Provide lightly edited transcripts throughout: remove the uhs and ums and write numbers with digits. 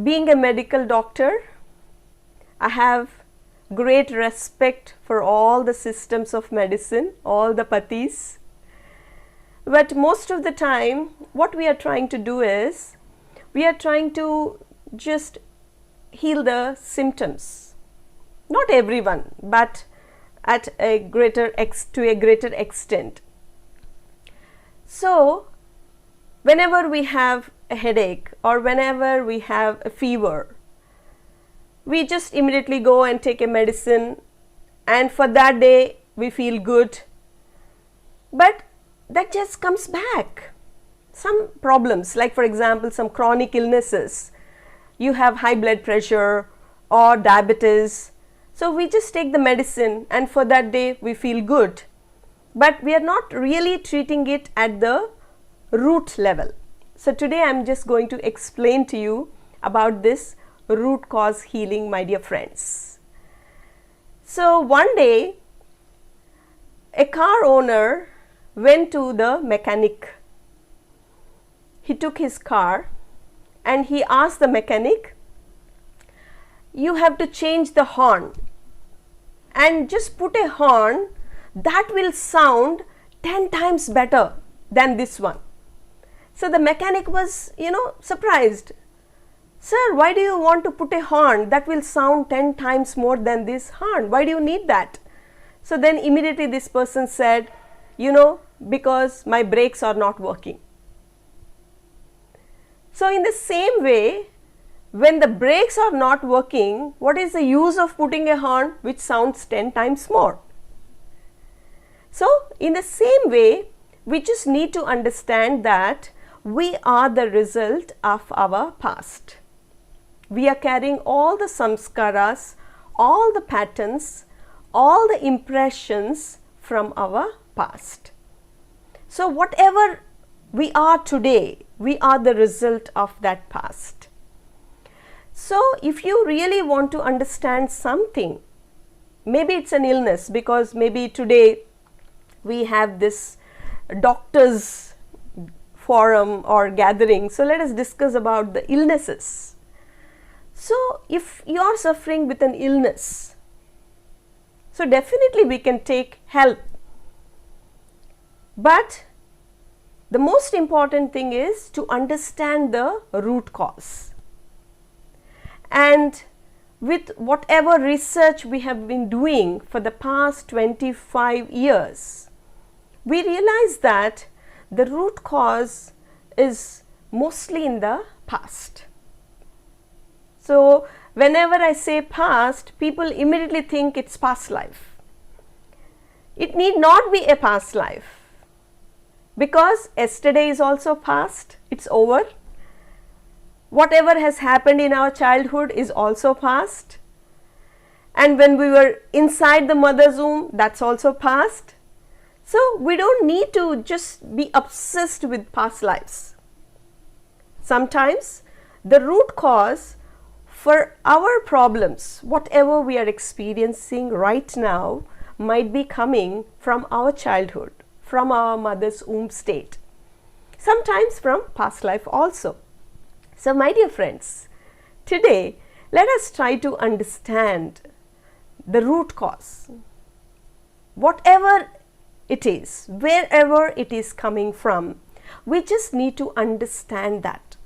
being a medical doctor, I have great respect for all the systems of medicine, all the pathis. But most of the time, what we are trying to do is, we are trying to just heal the symptoms. Not everyone, but to a greater extent. So, whenever we have a headache or whenever we have a fever, we just immediately go and take a medicine, and for that day we feel good. But that just comes back. Some problems, like for example some chronic illnesses, you have high blood pressure or diabetes, so we just take the medicine and for that day we feel good, but we are not really treating it at the root level. So today I am just going to explain to you about this root cause healing, my dear friends. So one day a car owner went to the mechanic. He took his car and he asked the mechanic, you have to change the horn and just put a horn that will sound 10 times better than this one. So the mechanic was, surprised. Sir, why do you want to put a horn that will sound 10 times more than this horn? Why do you need that? So then immediately this person said, because my brakes are not working. So in the same way, when the brakes are not working, what is the use of putting a horn which sounds 10 times more? So in the same way, we just need to understand that we are the result of our past. We are carrying all the samskaras, all the patterns, all the impressions from our past. So whatever we are today, we are the result of that past. So if you really want to understand something, maybe it's an illness, because maybe today we have this doctors forum or gathering. So let us discuss about the illnesses. So if you are suffering with an illness, so definitely we can take help. But the most important thing is to understand the root cause. And with whatever research we have been doing for the past 25 years, we realize that the root cause is mostly in the past. So whenever I say past, people immediately think it's past life. It need not be a past life, because yesterday is also past, it's over. Whatever has happened in our childhood is also past, and when we were inside the mother's womb, that's also past. So we don't need to just be obsessed with past lives. Sometimes the root cause for our problems, whatever we are experiencing right now, might be coming from our childhood, from our mother's womb state, sometimes from past life also. So my dear friends, today let us try to understand the root cause. Whatever it is, wherever it is coming from, we just need to understand that.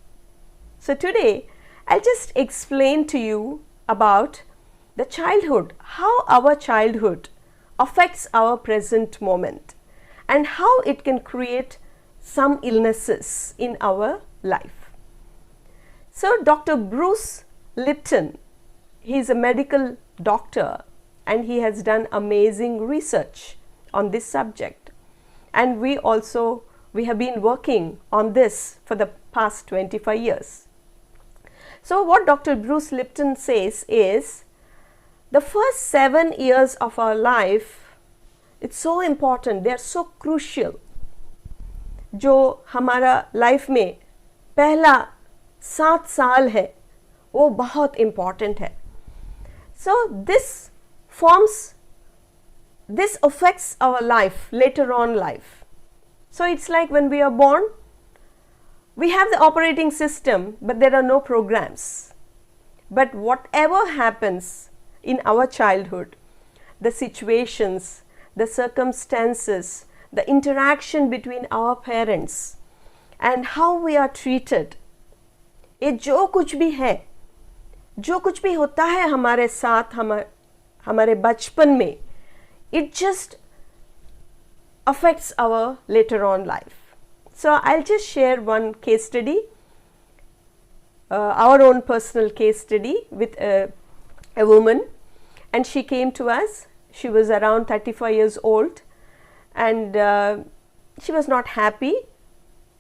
So today I'll just explain to you about the childhood, how our childhood affects our present moment, and how it can create some illnesses in our life. So Dr. Bruce Lipton, he is a medical doctor and he has done amazing research on this subject, and we have been working on this for the past 25 years. So what Dr. Bruce Lipton says is, the first 7 years of our life, it's so important, they are so crucial. जो हमारा life में पहला 7 साल है वो बहुत important है. So this affects our life, later on life. So it's like when we are born, We have the operating system, but there are no programs. But whatever happens in our childhood, the situations, the circumstances, the interaction between our parents and how we are treated, ये जो कुछ भी है, जो कुछ भी होता है हमारे साथ हमारे बचपन में, it just affects our later on life. So I'll just share one case study, our own personal case study with a woman, and she came to us. She was around 35 years old, and she was not happy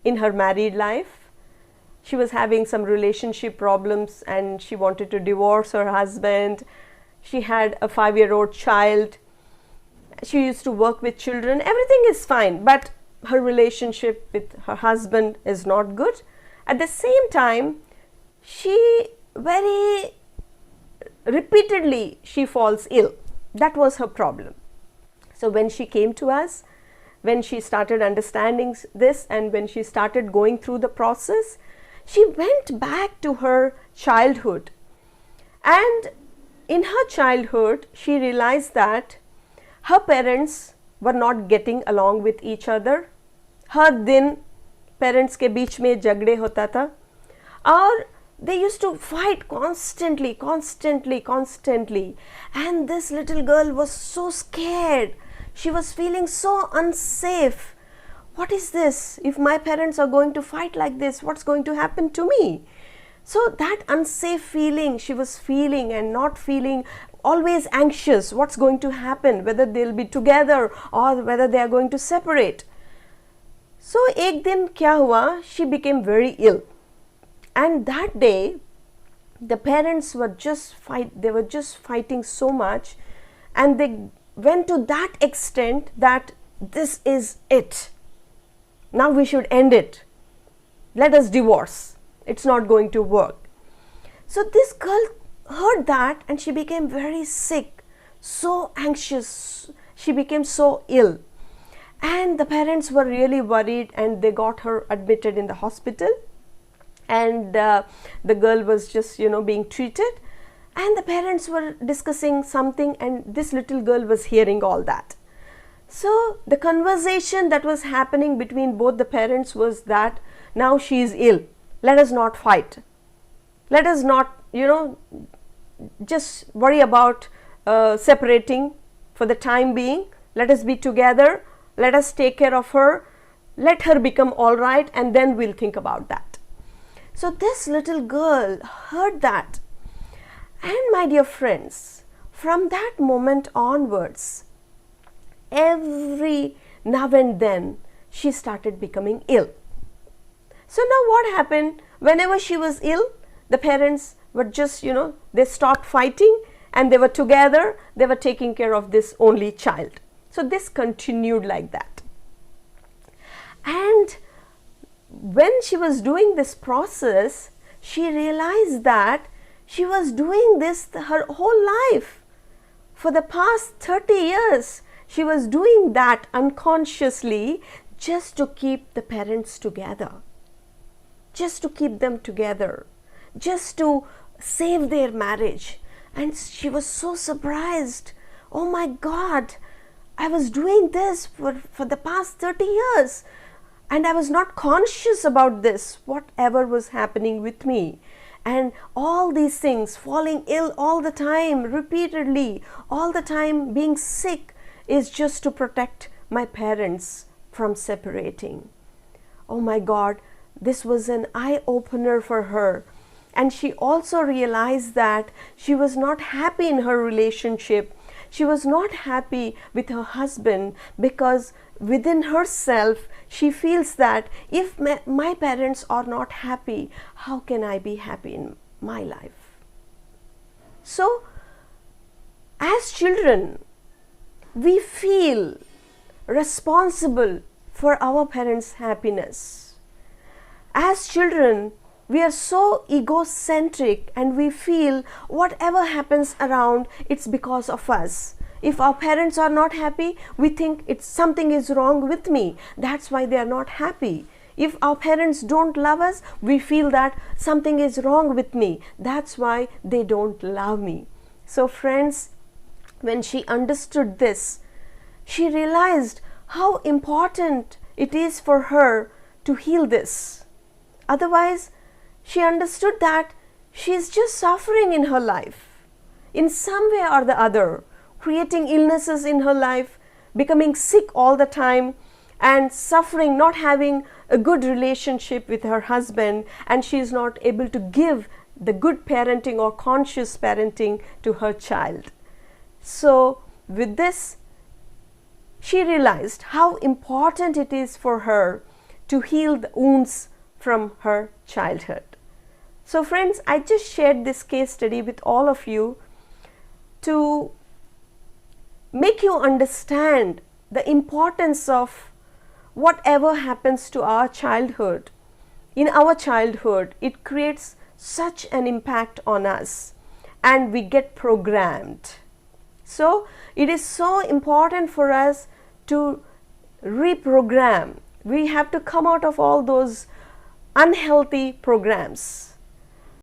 in her married life. She was having some relationship problems and she wanted to divorce her husband. She had a 5-year-old child. She used to work with children. Everything is fine, but her relationship with her husband is not good. At the same time, she very repeatedly she falls ill. That was her problem. So when she came to us, when she started understanding this and when she started going through the process, she went back to her childhood, and in her childhood she realized that her parents were not getting along with each other. हर दिन parents के बीच में झगड़े होता था और they used to fight constantly, and this little girl was so scared. She was feeling so unsafe. What is this? If my parents are going to fight like this, what's going to happen to me? So that unsafe feeling she was feeling and not feeling, always anxious, what's going to happen, whether they'll be together or whether they are going to separate. So एक दिन क्या हुआ? She became very ill, and that day the parents were just fighting so much, and they went to that extent that this is it. Now we should end it. Let us divorce. It's not going to work. So this girl heard that and she became very sick, so anxious. She became so ill. And the parents were really worried and they got her admitted in the hospital. And the girl was just, being treated. And the parents were discussing something and this little girl was hearing all that. So the conversation that was happening between both the parents was that now she is ill. Let us not fight. Let us not, just worry about separating for the time being. Let us be together. Let us take care of her. Let her become all right and then we'll think about that. So this little girl heard that. And my dear friends, from that moment onwards, every now and then she started becoming ill. So now what happened? Whenever she was ill, the parents were just, they stopped fighting and they were together. They were taking care of this only child. So this continued like that. And when she was doing this process, she realized that she was doing this her whole life. For the past 30 years, she was doing that unconsciously just to keep the parents together, just to keep them together, just to save their marriage. And she was so surprised. Oh my God, I was doing this for the past 30 years and I was not conscious about this, whatever was happening with me. And all these things, falling ill all the time, repeatedly, all the time being sick, is just to protect my parents from separating. Oh my God, this was an eye-opener for her. And she also realized that she was not happy in her relationship. She was not happy with her husband because within herself she feels that if my parents are not happy, how can I be happy in my life? So as children, we feel responsible for our parents' happiness. As children, we are so egocentric and we feel whatever happens around, it's because of us. If our parents are not happy, we think something is wrong with me. That's why they are not happy. If our parents don't love us, we feel that something is wrong with me. That's why they don't love me. So friends, when she understood this, she realized how important it is for her to heal this. Otherwise, she understood that she is just suffering in her life in some way or the other, creating illnesses in her life, becoming sick all the time, and suffering, not having a good relationship with her husband, and she is not able to give the good parenting or conscious parenting to her child. So with this, she realized how important it is for her to heal the wounds from her childhood. So friends, I just shared this case study with all of you to make you understand the importance of whatever happens to our childhood. In our childhood, it creates such an impact on us and we get programmed. So it is so important for us to reprogram. We have to come out of all those unhealthy programs.